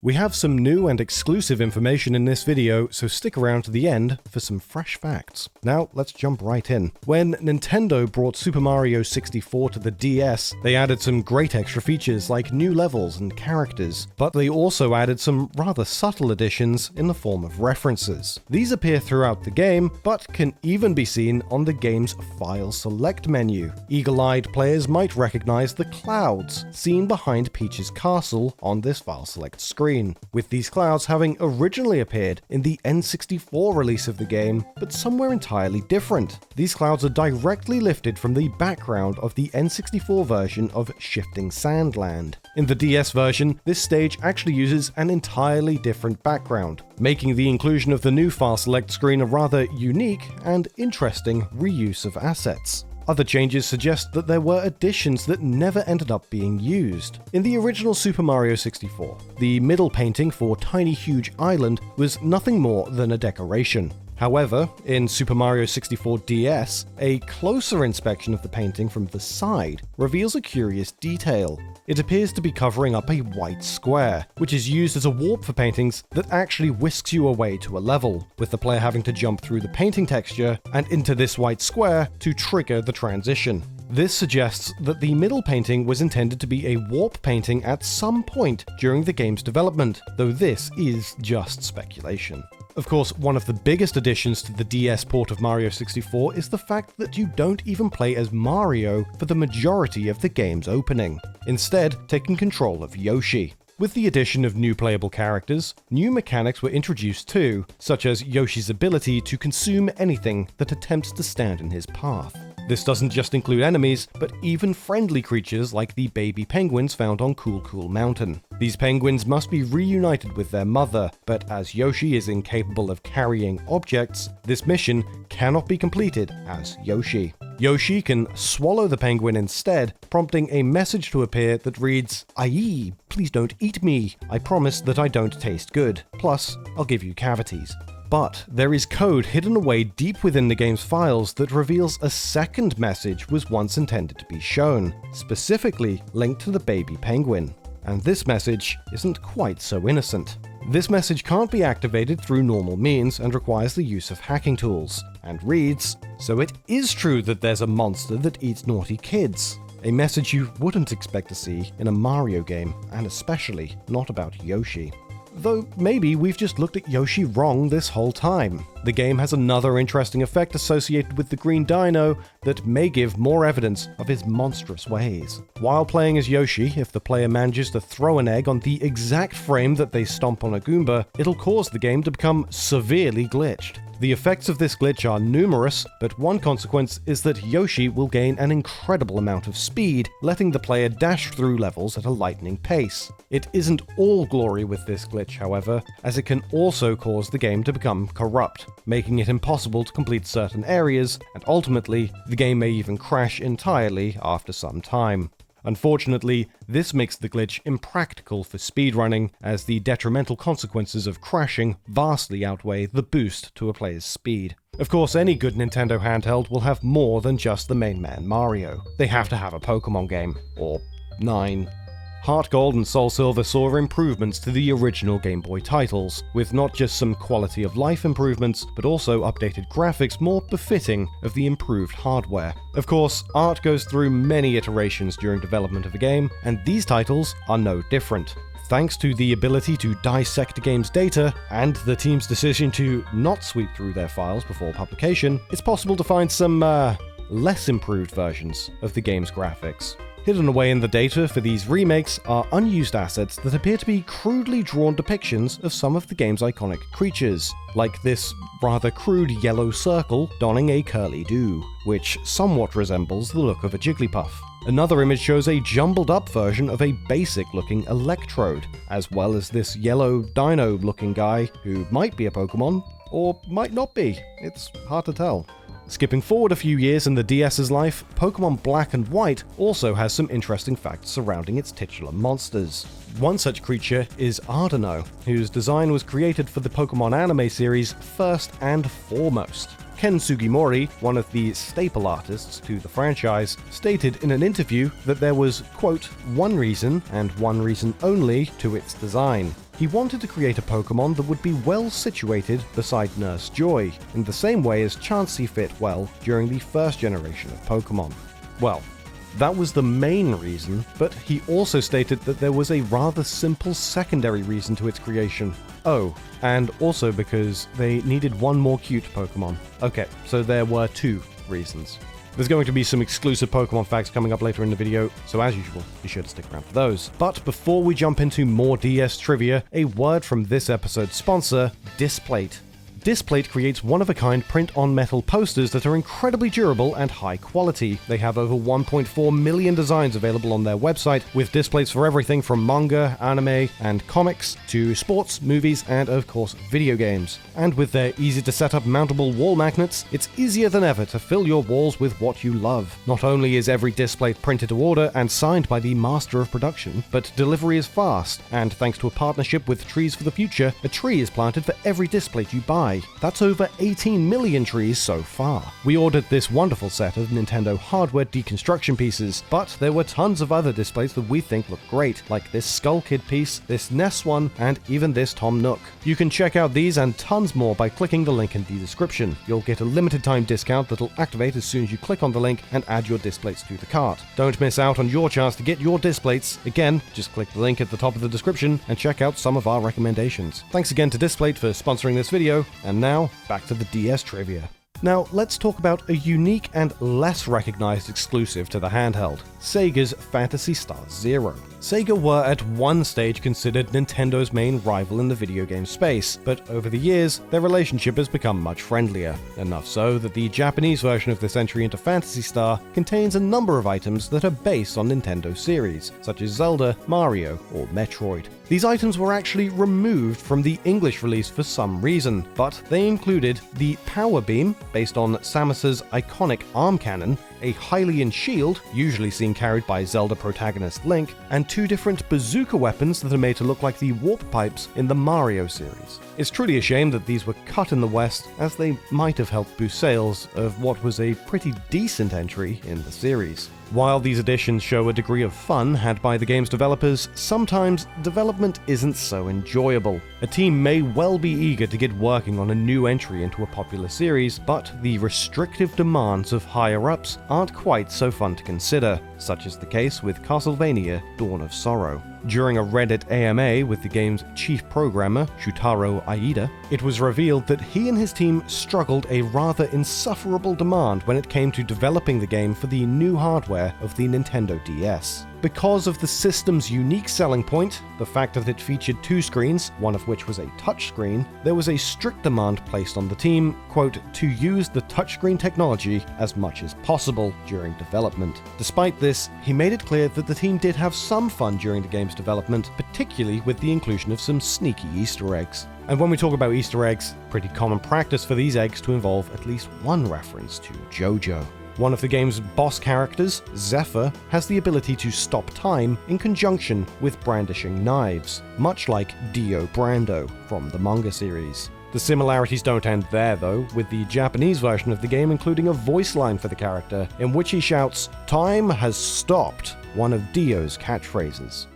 We have some new and exclusive information in this video, so stick around to the end for some fresh facts. Now, let's jump right in. When Nintendo brought Super Mario 64 to the DS, they added some great extra features like new levels and characters, but they also added some rather subtle additions in the form of references. These appear throughout the game, but can even be seen on the game's File Select menu. Eagle-eyed players might recognize the clouds seen behind Peach's castle on this File Select screen, with these clouds having originally appeared in the N64 release of the game, but somewhere entirely different. These clouds are directly lifted from the background of the N64 version of Shifting Sandland. In the DS version, this stage actually uses an entirely different background, making the inclusion of the new File Select screen a rather unique and interesting reuse of assets. Other changes suggest that there were additions that never ended up being used. In the original Super Mario 64, the middle painting for Tiny Huge Island was nothing more than a decoration. However, in Super Mario 64 DS, a closer inspection of the painting from the side reveals a curious detail. It appears to be covering up a white square, which is used as a warp for paintings that actually whisks you away to a level, with the player having to jump through the painting texture and into this white square to trigger the transition. This suggests that the middle painting was intended to be a warp painting at some point during the game's development, though this is just speculation. Of course, one of the biggest additions to the DS port of Mario 64 is the fact that you don't even play as Mario for the majority of the game's opening, instead taking control of Yoshi. With the addition of new playable characters, new mechanics were introduced too, such as Yoshi's ability to consume anything that attempts to stand in his path. This doesn't just include enemies, but even friendly creatures like the baby penguins found on Cool Cool Mountain. These penguins must be reunited with their mother, but as Yoshi is incapable of carrying objects, this mission cannot be completed as Yoshi. Yoshi can swallow the penguin instead, prompting a message to appear that reads, "Aye, please don't eat me. I promise that I don't taste good. Plus, I'll give you cavities." But there is code hidden away deep within the game's files that reveals a second message was once intended to be shown, specifically linked to the baby penguin. And this message isn't quite so innocent. This message can't be activated through normal means and requires the use of hacking tools, and reads, "So it is true that there's a monster that eats naughty kids." A message you wouldn't expect to see in a Mario game, and especially not about Yoshi. Though maybe we've just looked at Yoshi wrong this whole time. The game has another interesting effect associated with the green dino that may give more evidence of his monstrous ways. While playing as Yoshi, if the player manages to throw an egg on the exact frame that they stomp on a Goomba, it'll cause the game to become severely glitched. The effects of this glitch are numerous, but one consequence is that Yoshi will gain an incredible amount of speed, letting the player dash through levels at a lightning pace. It isn't all glory with this glitch, however, as it can also cause the game to become corrupt, making it impossible to complete certain areas, and ultimately, the game may even crash entirely after some time. Unfortunately, this makes the glitch impractical for speedrunning, as the detrimental consequences of crashing vastly outweigh the boost to a player's speed. Of course, any good Nintendo handheld will have more than just the main man Mario. They have to have a Pokémon game, or 9. HeartGold and SoulSilver saw improvements to the original Game Boy titles, with not just some quality of life improvements, but also updated graphics more befitting of the improved hardware. Of course, art goes through many iterations during development of a game, and these titles are no different. Thanks to the ability to dissect a game's data, and the team's decision to not sweep through their files before publication, it's possible to find some, less improved versions of the game's graphics. Hidden away in the data for these remakes are unused assets that appear to be crudely drawn depictions of some of the game's iconic creatures, like this rather crude yellow circle donning a curly do, which somewhat resembles the look of a Jigglypuff. Another image shows a jumbled up version of a basic looking Electrode, as well as this yellow dino looking guy who might be a Pokémon, or might not be. It's hard to tell. Skipping forward a few years in the DS's life, Pokémon Black and White also has some interesting facts surrounding its titular monsters. One such creature is Ardeno, whose design was created for the Pokémon anime series first and foremost. Ken Sugimori, one of the staple artists to the franchise, stated in an interview that there was, quote, one reason, and one reason only, to its design. He wanted to create a Pokémon that would be well situated beside Nurse Joy, in the same way as Chansey fit well during the first generation of Pokémon. Well, that was the main reason, but he also stated that there was a rather simple secondary reason to its creation. Oh, and also because they needed one more cute Pokémon. Okay, so there were two reasons. There's going to be some exclusive Pokémon facts coming up later in the video, so as usual, be sure to stick around for those. But before we jump into more DS trivia, a word from this episode's sponsor, Displate. Displate creates one-of-a-kind print-on-metal posters that are incredibly durable and high quality. They have over 1.4 million designs available on their website, with displays for everything from manga, anime, and comics, to sports, movies, and of course video games. And with their easy-to-set-up mountable wall magnets, it's easier than ever to fill your walls with what you love. Not only is every Displate printed to order and signed by the master of production, but delivery is fast, and thanks to a partnership with Trees for the Future, a tree is planted for every Displate you buy. That's over 18 million trees so far. We ordered this wonderful set of Nintendo hardware deconstruction pieces, but there were tons of other displays that we think look great, like this Skull Kid piece, this Ness one, and even this Tom Nook. You can check out these and tons more by clicking the link in the description. You'll get a limited time discount that'll activate as soon as you click on the link and add your displays to the cart. Don't miss out on your chance to get your displays. Again, just click the link at the top of the description and check out some of our recommendations. Thanks again to Displate for sponsoring this video, and now, back to the DS trivia. Now, let's talk about a unique and less recognized exclusive to the handheld, Sega's Phantasy Star Zero. Sega were at one stage considered Nintendo's main rival in the video game space, but over the years, their relationship has become much friendlier, enough so that the Japanese version of this entry into Phantasy Star contains a number of items that are based on Nintendo series, such as Zelda, Mario, or Metroid. These items were actually removed from the English release for some reason, but they included the Power Beam, based on Samus's iconic arm cannon, a Hylian shield, usually seen carried by Zelda protagonist Link, and two different bazooka weapons that are made to look like the warp pipes in the Mario series. It's truly a shame that these were cut in the West, as they might have helped boost sales of what was a pretty decent entry in the series. While these additions show a degree of fun had by the game's developers, sometimes development isn't so enjoyable. A team may well be eager to get working on a new entry into a popular series, but the restrictive demands of higher-ups aren't quite so fun to consider, such is the case with Castlevania Dawn of Sorrow. During a Reddit AMA with the game's chief programmer, Shutaro Aida, it was revealed that he and his team struggled a rather insufferable demand when it came to developing the game for the new hardware of the Nintendo DS. Because of the system's unique selling point, the fact that it featured two screens, one of which was a touchscreen, there was a strict demand placed on the team, quote, to use the touchscreen technology as much as possible during development. Despite this, he made it clear that the team did have some fun during the game's development, particularly with the inclusion of some sneaky Easter eggs. And when we talk about Easter eggs, pretty common practice for these eggs to involve at least one reference to JoJo. One of the game's boss characters, Zephyr, has the ability to stop time in conjunction with brandishing knives, much like Dio Brando from the manga series. The similarities don't end there though, with the Japanese version of the game including a voice line for the character, in which he shouts, "Time has stopped," one of Dio's catchphrases.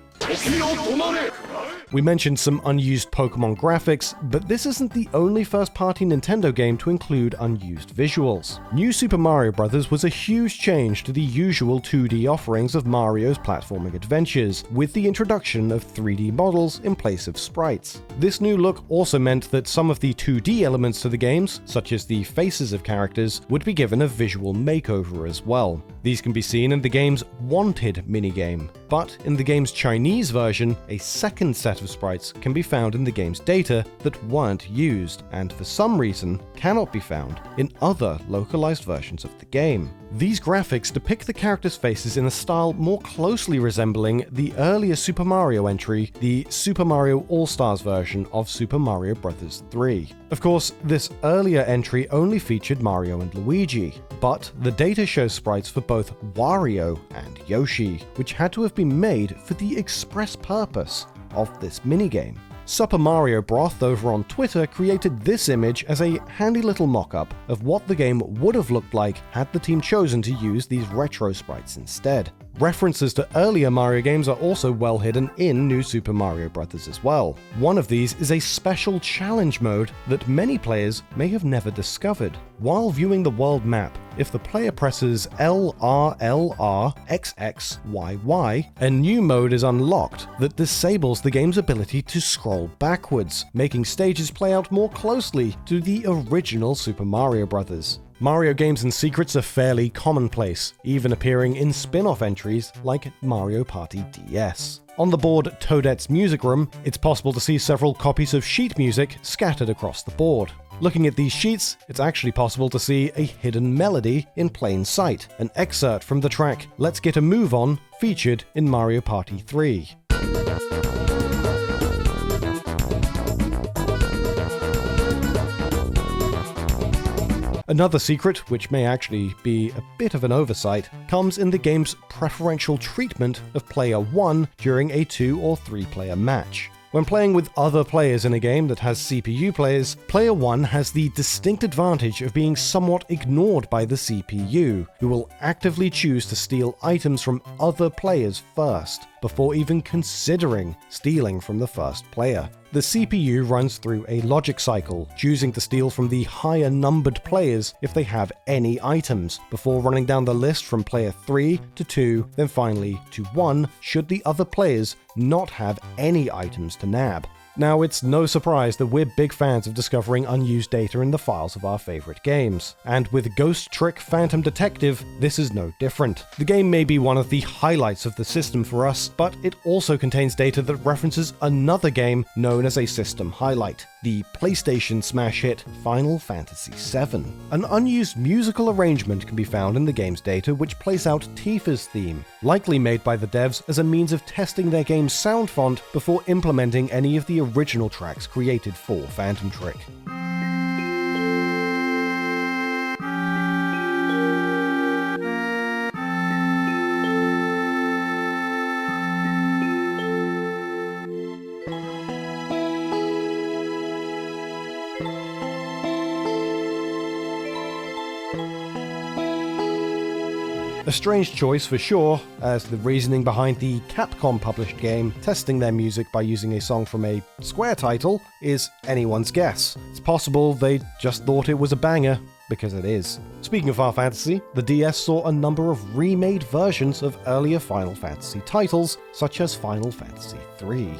We mentioned some unused Pokémon graphics, but this isn't the only first-party Nintendo game to include unused visuals. New Super Mario Bros. Was a huge change to the usual 2D offerings of Mario's platforming adventures, with the introduction of 3D models in place of sprites. This new look also meant that some of the 2D elements to the games, such as the faces of characters, would be given a visual makeover as well. These can be seen in the game's Wanted minigame, but in the game's Chinese version, a second set of sprites can be found in the game's data that weren't used, and for some reason cannot be found in other localized versions of the game. These graphics depict the characters' faces in a style more closely resembling the earlier Super Mario entry, the Super Mario All-Stars version of Super Mario Bros. 3. Of course, this earlier entry only featured Mario and Luigi, but the data shows sprites for both Wario and Yoshi, which had to have been made for the express purpose of this minigame. Super Mario Broth over on Twitter created this image as a handy little mock-up of what the game would have looked like had the team chosen to use these retro sprites instead. References to earlier Mario games are also well hidden in New Super Mario Bros. As well. One of these is a special challenge mode that many players may have never discovered. While viewing the world map, if the player presses LRLRXXYY, a new mode is unlocked that disables the game's ability to scroll backwards, making stages play out more closely to the original Super Mario Bros. Mario games and secrets are fairly commonplace, even appearing in spin-off entries like Mario Party DS. On the board Toadette's Music Room, it's possible to see several copies of sheet music scattered across the board. Looking at these sheets, it's actually possible to see a hidden melody in plain sight, an excerpt from the track Let's Get a Move On, featured in Mario Party 3. Another secret, which may actually be a bit of an oversight, comes in the game's preferential treatment of Player 1 during a 2 or 3 player match. When playing with other players in a game that has CPU players, Player 1 has the distinct advantage of being somewhat ignored by the CPU, who will actively choose to steal items from other players first, before even considering stealing from the first player. The CPU runs through a logic cycle, choosing to steal from the higher numbered players if they have any items, before running down the list from player 3 to 2, then finally to 1 should the other players not have any items to nab. Now, it's no surprise that we're big fans of discovering unused data in the files of our favorite games, and with Ghost Trick Phantom Detective, this is no different. The game may be one of the highlights of the system for us, but it also contains data that references another game known as a system highlight, the PlayStation smash hit Final Fantasy VII. An unused musical arrangement can be found in the game's data which plays out Tifa's theme, likely made by the devs as a means of testing their game's sound font before implementing any of the original tracks created for Phantom Trick. A strange choice for sure, as the reasoning behind the Capcom-published game testing their music by using a song from a Square title is anyone's guess. It's possible they just thought it was a banger, because it is. Speaking of Final Fantasy, the DS saw a number of remade versions of earlier Final Fantasy titles, such as Final Fantasy III.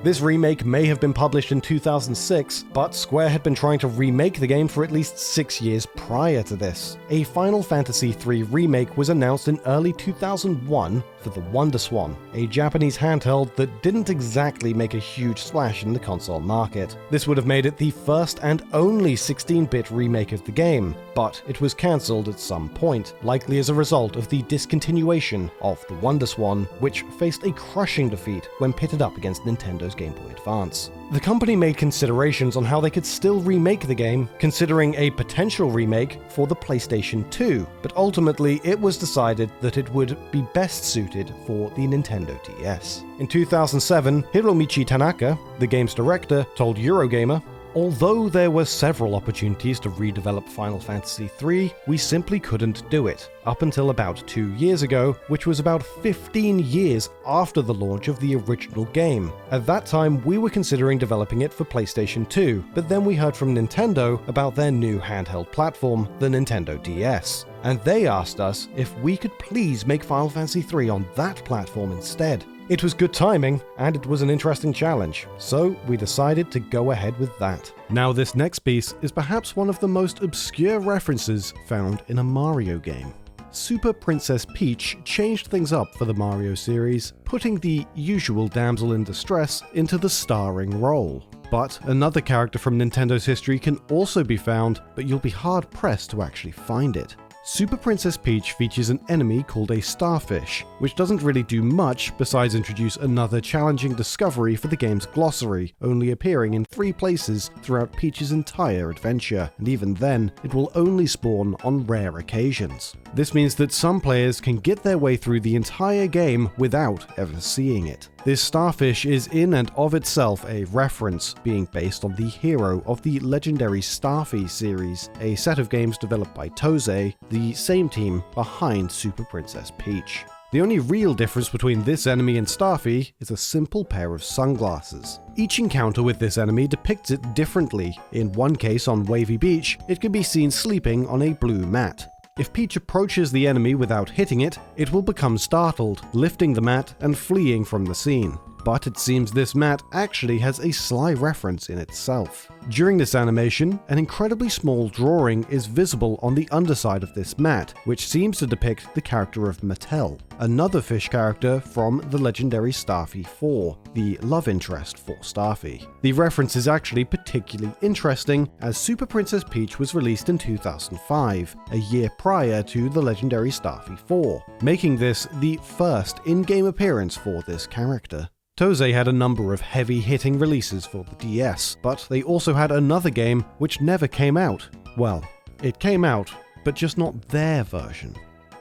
This remake may have been published in 2006, but Square had been trying to remake the game for at least 6 years prior to this. A Final Fantasy III remake was announced in early 2001 for the WonderSwan, a Japanese handheld that didn't exactly make a huge splash in the console market. This would have made it the first and only 16-bit remake of the game, but it was cancelled at some point, likely as a result of the discontinuation of the WonderSwan, which faced a crushing defeat when pitted up against Nintendo's Game Boy Advance. The company made considerations on how they could still remake the game, considering a potential remake for the PlayStation 2, but ultimately it was decided that it would be best suited for the Nintendo DS. In 2007, Hiromichi Tanaka, the game's director, told Eurogamer, "Although there were several opportunities to redevelop Final Fantasy III, we simply couldn't do it, up until about 2 years ago, which was about 15 years after the launch of the original game. At that time, we were considering developing it for PlayStation 2, but then we heard from Nintendo about their new handheld platform, the Nintendo DS. And they asked us if we could please make Final Fantasy III on that platform instead. It was good timing, and it was an interesting challenge, so we decided to go ahead with that." Now, this next piece is perhaps one of the most obscure references found in a Mario game. Super Princess Peach changed things up for the Mario series, putting the usual damsel in distress into the starring role. But another character from Nintendo's history can also be found, but you'll be hard-pressed to actually find it. Super Princess Peach features an enemy called a starfish, which doesn't really do much besides introduce another challenging discovery for the game's glossary, only appearing in 3 places throughout Peach's entire adventure, and even then, it will only spawn on rare occasions. This means that some players can get their way through the entire game without ever seeing it. This starfish is in and of itself a reference, being based on the hero of the legendary Starfy series, a set of games developed by Tose, the same team behind Super Princess Peach. The only real difference between this enemy and Starfy is a simple pair of sunglasses. Each encounter with this enemy depicts it differently. In one case on Wavy Beach, it can be seen sleeping on a blue mat. If Peach approaches the enemy without hitting it, it will become startled, lifting the mat and fleeing from the scene. But it seems this mat actually has a sly reference in itself. During this animation, an incredibly small drawing is visible on the underside of this mat, which seems to depict the character of Mattel, another fish character from the legendary Starfy 4, the love interest for Starfy. The reference is actually particularly interesting, as Super Princess Peach was released in 2005, a year prior to the legendary Starfy 4, making this the first in-game appearance for this character. Tose had a number of heavy-hitting releases for the DS, but they also had another game which never came out. Well, it came out, but just not their version.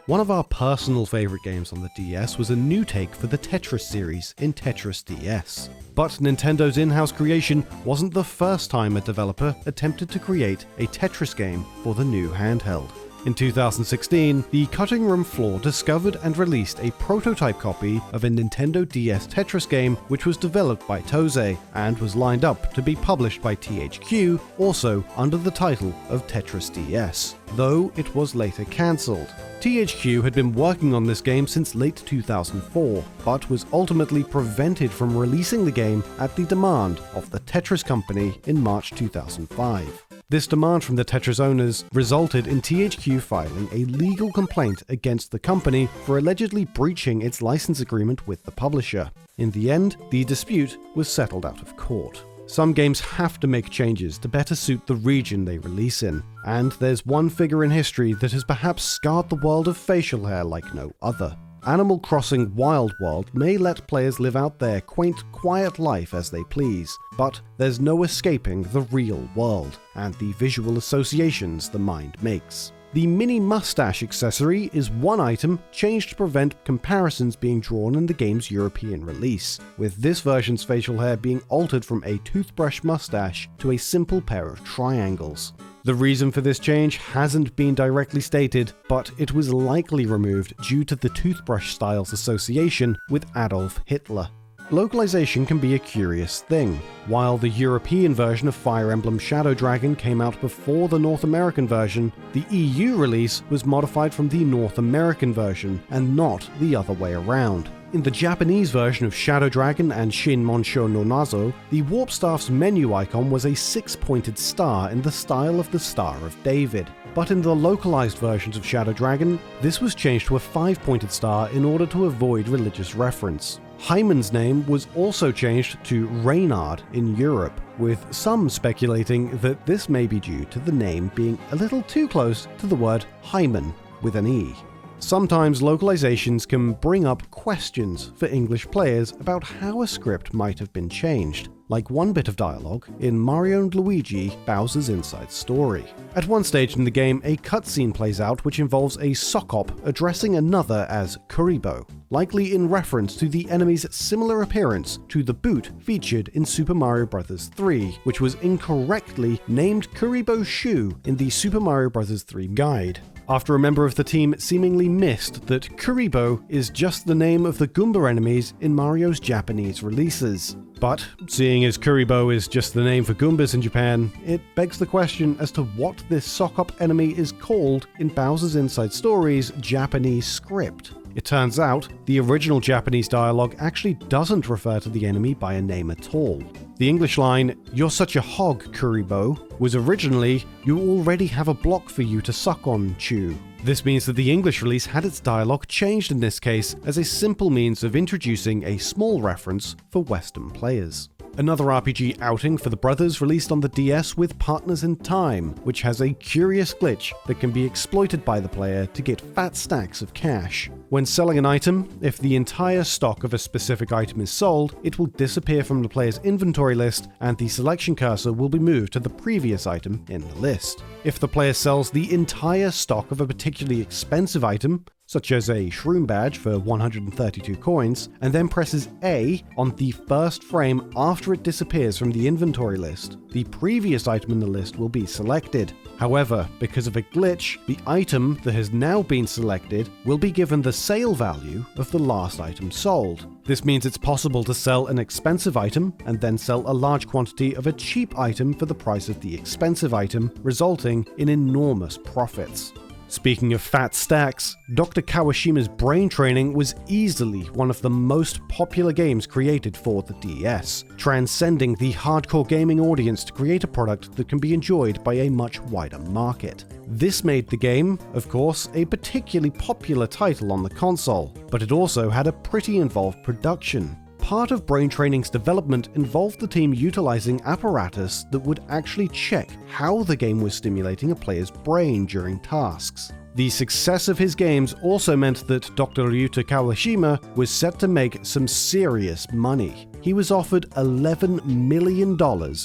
One of our personal favorite games on the DS was a new take for the Tetris series in Tetris DS. But Nintendo's in-house creation wasn't the first time a developer attempted to create a Tetris game for the new handheld. In 2016, the Cutting Room Floor discovered and released a prototype copy of a Nintendo DS Tetris game which was developed by Tose and was lined up to be published by THQ, also under the title of Tetris DS, though it was later cancelled. THQ had been working on this game since late 2004, but was ultimately prevented from releasing the game at the demand of the Tetris company in March 2005. This demand from the Tetris owners resulted in THQ filing a legal complaint against the company for allegedly breaching its license agreement with the publisher. In the end, the dispute was settled out of court. Some games have to make changes to better suit the region they release in, and there's one figure in history that has perhaps scarred the world of facial hair like no other. Animal Crossing Wild World may let players live out their quaint, quiet life as they please, but there's no escaping the real world, and the visual associations the mind makes. The mini mustache accessory is one item changed to prevent comparisons being drawn in the game's European release, with this version's facial hair being altered from a toothbrush mustache to a simple pair of triangles. The reason for this change hasn't been directly stated, but it was likely removed due to the toothbrush style's association with Adolf Hitler. Localization can be a curious thing. While the European version of Fire Emblem Shadow Dragon came out before the North American version, the EU release was modified from the North American version, and not the other way around. In the Japanese version of Shadow Dragon and Shin Monsho no Nazo, the Warp Staff's menu icon was a 6-pointed star in the style of the Star of David. But in the localized versions of Shadow Dragon, this was changed to a 5-pointed star in order to avoid religious reference. Hyman's name was also changed to Reynard in Europe, with some speculating that this may be due to the name being a little too close to the word Hyman with an E. Sometimes localizations can bring up questions for English players about how a script might have been changed, like one bit of dialogue in Mario & Luigi Bowser's Inside Story. At one stage in the game, a cutscene plays out which involves a sock op addressing another as Kuribo, likely in reference to the enemy's similar appearance to the boot featured in Super Mario Bros. 3, which was incorrectly named Kuribo Shoe in the Super Mario Bros. 3 guide, after a member of the team seemingly missed that Kuribo is just the name of the Goomba enemies in Mario's Japanese releases. But, seeing as Kuribo is just the name for Goombas in Japan, it begs the question as to what this sock-up enemy is called in Bowser's Inside Story's Japanese script. It turns out, the original Japanese dialogue actually doesn't refer to the enemy by a name at all. The English line, "You're such a hog, Kuribo," was originally, "You already have a block for you to suck on, Chew." This means that the English release had its dialogue changed in this case as a simple means of introducing a small reference for Western players. Another RPG outing for the brothers released on the DS with Partners in Time, which has a curious glitch that can be exploited by the player to get fat stacks of cash. When selling an item, if the entire stock of a specific item is sold, it will disappear from the player's inventory list and the selection cursor will be moved to the previous item in the list. If the player sells the entire stock of a particularly expensive item, such as a shroom badge for 132 coins, and then presses A on the first frame after it disappears from the inventory list, the previous item in the list will be selected. However, because of a glitch, the item that has now been selected will be given the sale value of the last item sold. This means it's possible to sell an expensive item and then sell a large quantity of a cheap item for the price of the expensive item, resulting in enormous profits. Speaking of fat stacks, Dr. Kawashima's Brain Training was easily one of the most popular games created for the DS, transcending the hardcore gaming audience to create a product that can be enjoyed by a much wider market. This made the game, of course, a particularly popular title on the console, but it also had a pretty involved production. Part of Brain Training's development involved the team utilizing apparatus that would actually check how the game was stimulating a player's brain during tasks. The success of his games also meant that Dr. Ryuta Kawashima was set to make some serious money. He was offered $11 million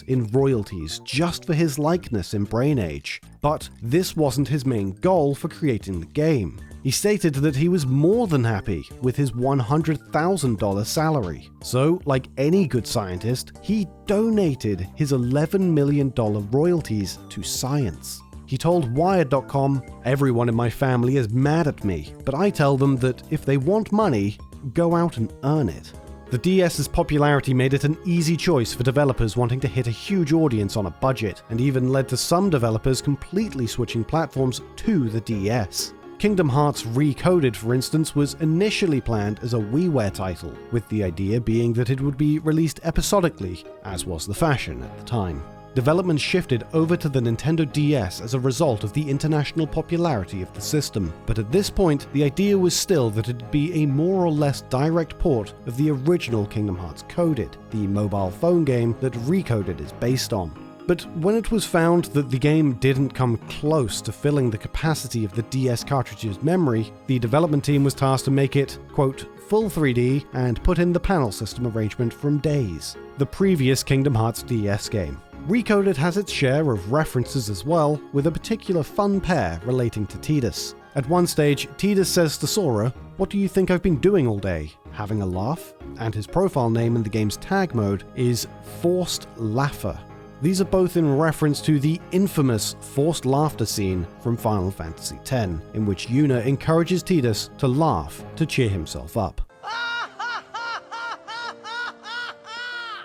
in royalties just for his likeness in Brain Age, but this wasn't his main goal for creating the game. He stated that he was more than happy with his $100,000 salary. So, like any good scientist, he donated his $11 million royalties to science. He told Wired.com, "Everyone in my family is mad at me, but I tell them that if they want money, go out and earn it." The DS's popularity made it an easy choice for developers wanting to hit a huge audience on a budget, and even led to some developers completely switching platforms to the DS. Kingdom Hearts Recoded, for instance, was initially planned as a WiiWare title, with the idea being that it would be released episodically, as was the fashion at the time. Development shifted over to the Nintendo DS as a result of the international popularity of the system, but at this point, the idea was still that it'd be a more or less direct port of the original Kingdom Hearts Coded, the mobile phone game that Recoded is based on. But when it was found that the game didn't come close to filling the capacity of the DS cartridge's memory, the development team was tasked to make it, quote, full 3D and put in the panel system arrangement from Days, the previous Kingdom Hearts DS game. Recoded has its share of references as well, with a particular fun pair relating to Tidus. At one stage, Tidus says to Sora, "What do you think I've been doing all day? Having a laugh?" And his profile name in the game's tag mode is Forced Laugher. These are both in reference to the infamous forced laughter scene from Final Fantasy X, in which Yuna encourages Tidus to laugh to cheer himself up.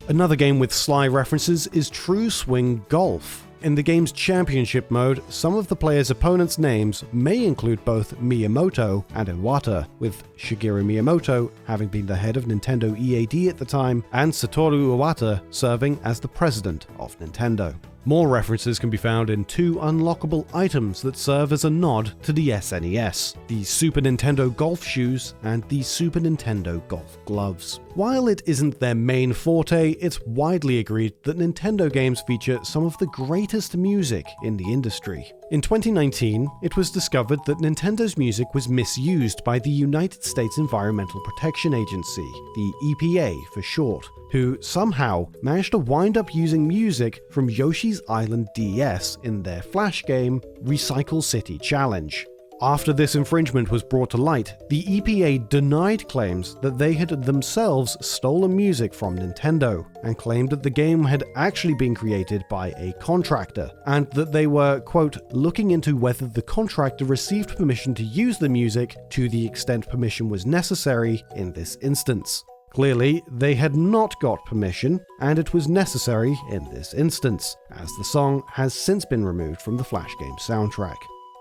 Another game with sly references is True Swing Golf. In the game's championship mode, some of the players' opponents' names may include both Miyamoto and Iwata, with Shigeru Miyamoto having been the head of Nintendo EAD at the time, and Satoru Iwata serving as the president of Nintendo. More references can be found in two unlockable items that serve as a nod to the SNES, the Super Nintendo Golf Shoes and the Super Nintendo Golf Gloves. While it isn't their main forte, it's widely agreed that Nintendo games feature some of the greatest music in the industry. In 2019, it was discovered that Nintendo's music was misused by the United States Environmental Protection Agency, the EPA for short, who somehow managed to wind up using music from Yoshi's Island DS in their Flash game, Recycle City Challenge. After this infringement was brought to light, the EPA denied claims that they had themselves stolen music from Nintendo, and claimed that the game had actually been created by a contractor, and that they were, quote, looking into whether the contractor received permission to use the music to the extent permission was necessary in this instance. Clearly, they had not got permission, and it was necessary in this instance, as the song has since been removed from the Flash game soundtrack.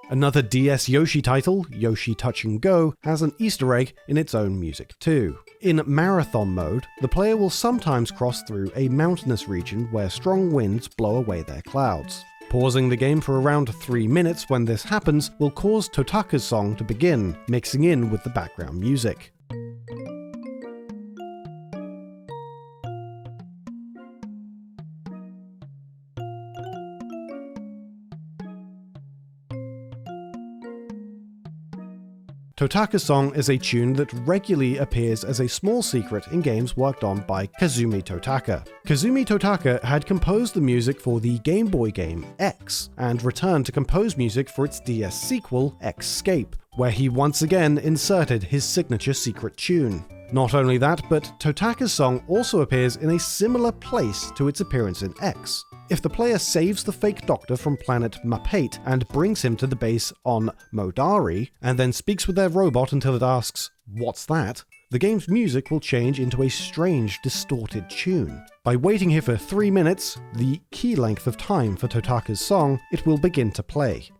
Another DS Yoshi title, Yoshi Touch and Go, has an Easter egg in its own music too. In Marathon mode, the player will sometimes cross through a mountainous region where strong winds blow away their clouds. Pausing the game for around 3 minutes when this happens will cause Totaka's song to begin, mixing in with the background music. Totaka's song is a tune that regularly appears as a small secret in games worked on by Kazumi Totaka. Kazumi Totaka had composed the music for the Game Boy game X, and returned to compose music for its DS sequel, Xscape, where he once again inserted his signature secret tune. Not only that, but Totaka's song also appears in a similar place to its appearance in X. If the player saves the fake doctor from planet Mapate and brings him to the base on Modari, and then speaks with their robot until it asks, "What's that?" the game's music will change into a strange, distorted tune. By waiting here for 3 minutes, the key length of time for Totaka's song, it will begin to play.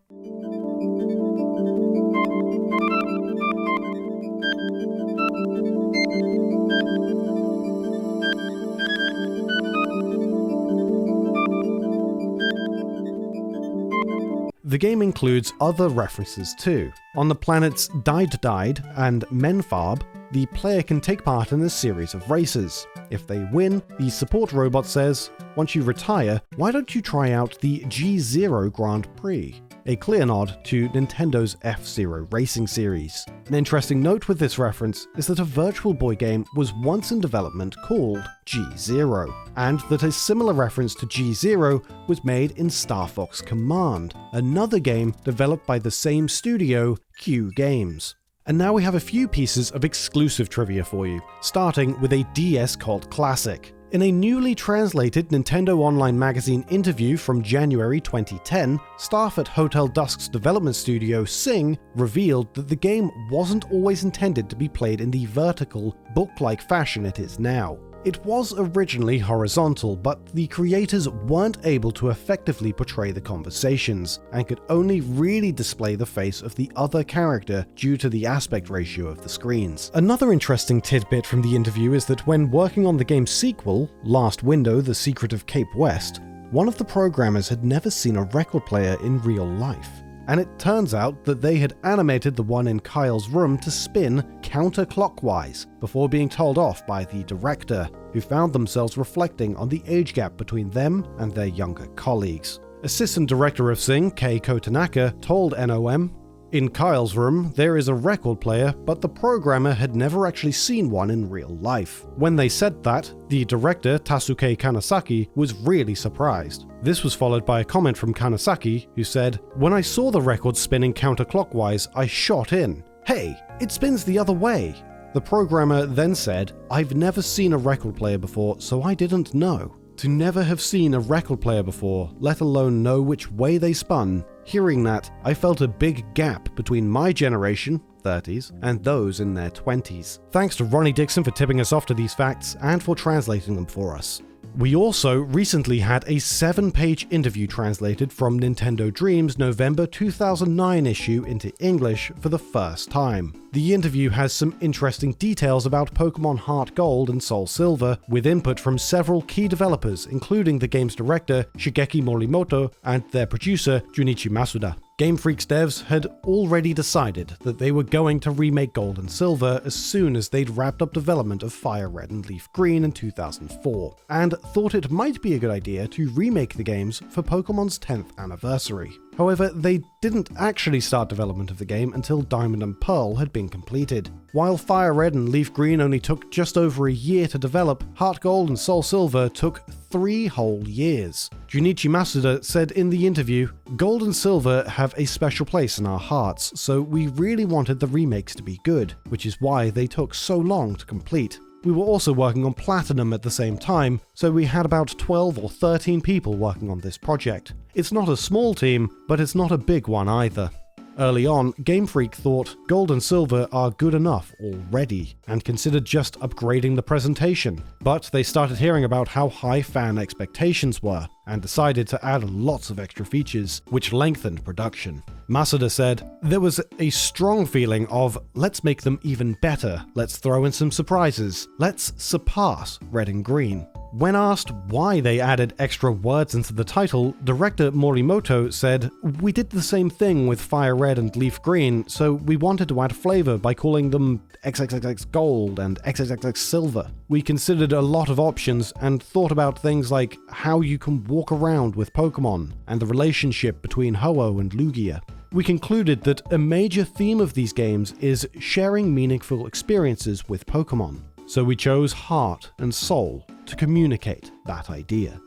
The game includes other references too. On the planets Died and Menfarb, the player can take part in a series of races. If they win, the support robot says, "Once you retire, why don't you try out the G0 Grand Prix?" A clear nod to Nintendo's F-Zero racing series. An interesting note with this reference is that a Virtual Boy game was once in development called G0, and that a similar reference to G0 was made in Star Fox Command, another game developed by the same studio, Q Games. And now we have a few pieces of exclusive trivia for you, starting with a DS cult classic. In a newly translated Nintendo Online Magazine interview from January 2010, staff at Hotel Dusk's development studio Sing revealed that the game wasn't always intended to be played in the vertical, book-like fashion it is now. It was originally horizontal, but the creators weren't able to effectively portray the conversations, and could only really display the face of the other character due to the aspect ratio of the screens. Another interesting tidbit from the interview is that when working on the game's sequel, Last Window: The Secret of Cape West, one of the programmers had never seen a record player in real life. And it turns out that they had animated the one in Kyle's room to spin counterclockwise before being told off by the director, who found themselves reflecting on the age gap between them and their younger colleagues. Assistant director of Sing, Keiko Tanaka, told NOM, "In Kyle's room, there is a record player, but the programmer had never actually seen one in real life." When they said that, the director, Tasuke Kanasaki, was really surprised. This was followed by a comment from Kanasaki, who said, "When I saw the record spinning counterclockwise, I shot in. Hey, it spins the other way." The programmer then said, "I've never seen a record player before, so I didn't know." To never have seen a record player before, let alone know which way they spun, hearing that, I felt a big gap between my generation, 30s, and those in their 20s. Thanks to Ronnie Dickson for tipping us off to these facts and for translating them for us. We also recently had a 7-page interview translated from Nintendo Dream's November 2009 issue into English for the first time. The interview has some interesting details about Pokémon HeartGold and SoulSilver, with input from several key developers, including the game's director Shigeki Morimoto and their producer Junichi Masuda. Game Freak's devs had already decided that they were going to remake Gold and Silver as soon as they'd wrapped up development of Fire Red and Leaf Green in 2004, and thought it might be a good idea to remake the games for Pokemon's 10th anniversary. However, they didn't actually start development of the game until Diamond and Pearl had been completed. While Fire Red and Leaf Green only took just over a year to develop, HeartGold and SoulSilver took 3 whole years. Junichi Masuda said in the interview, "Gold and Silver have a special place in our hearts, so we really wanted the remakes to be good, which is why they took so long to complete. We were also working on Platinum at the same time, so we had about 12 or 13 people working on this project. It's not a small team, but it's not a big one either." Early on, Game Freak thought Gold and Silver are good enough already, and considered just upgrading the presentation. But they started hearing about how high fan expectations were, and decided to add lots of extra features, which lengthened production. Masuda said, "There was a strong feeling of, let's make them even better, let's throw in some surprises, let's surpass Red and Green." When asked why they added extra words into the title, director Morimoto said, "We did the same thing with Fire Red and Leaf Green, so we wanted to add flavor by calling them XXX Gold and XXX Silver. We considered a lot of options and thought about things like how you can walk around with Pokémon and the relationship between Ho-Oh and Lugia. We concluded that a major theme of these games is sharing meaningful experiences with Pokémon. So we chose heart and soul to communicate that idea."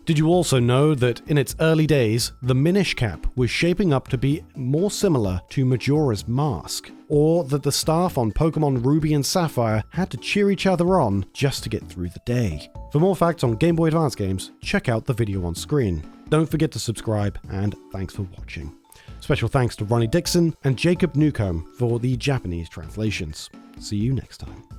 Did you also know that in its early days, the Minish Cap was shaping up to be more similar to Majora's Mask? Or that the staff on Pokémon Ruby and Sapphire had to cheer each other on just to get through the day? For more facts on Game Boy Advance games, check out the video on screen. Don't forget to subscribe, and thanks for watching. Special thanks to Ronnie Dickson and Jacob Newcomb for the Japanese translations. See you next time.